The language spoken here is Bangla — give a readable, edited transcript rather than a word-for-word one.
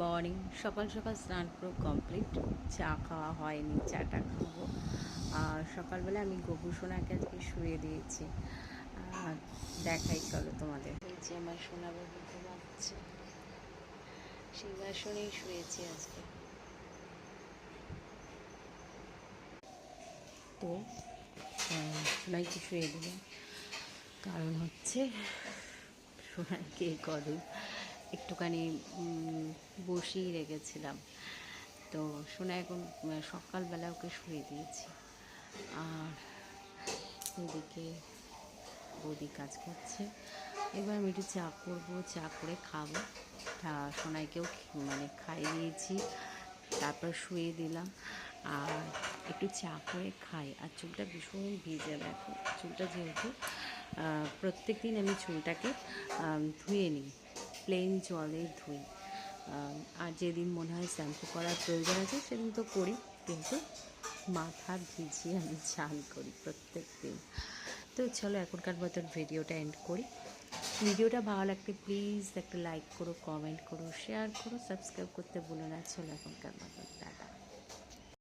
মর্নিং। সকাল সকাল স্নান পুরো কমপ্লিট, চা খাওয়া হয়নি, চাটা খাবো। আর সকালবেলা আমি গপু সোনাকে আজকে শুয়ে দিয়েছি। দেখাই চলো তোমাদের। এই যে আমার সোনা বাবু ঘুমাচ্ছে, সিংহাসনেই শুয়েছি আজকে। তো সোনাইকে শুয়ে দিলাম, কারণ হচ্ছে সোনাইকে কদিন একটুখানি বসিয়ে রেখেছিলাম। তো সোনা এখন সকালবেলা ওকে শুয়ে দিয়েছি। আর এদিকে বৌদি কাজ করছে। এবার আমি একটু চা করবো, চা করে খাবো। সোনাইকেও খাইয়ে দিয়েছি, তারপর শুয়ে দিলাম। আর একটু চা করে খাই। আর চুলটা ভীষণ ভিজে, দেখো চুলটা যেহেতু প্রত্যেক দিন আমি চুলটাকে ধুয়ে নিই, প্লেন জলে ধুই। আর যেদিন মনে হয় শ্যাম্পু করার প্রয়োজন আছে সেদিন তো করি, কিন্তু মাথা ভিজিয়ে আমি চান করি প্রত্যেক দিন। তো চলো এখনকার মতন ভিডিওটা এন্ড করি। ভিডিওটা ভালো লাগলে প্লিজ একটা লাইক করো, কমেন্ট করো, শেয়ার করো, সাবস্ক্রাইব করতে ভুলো না। চলো এখনকার মতন টাটা।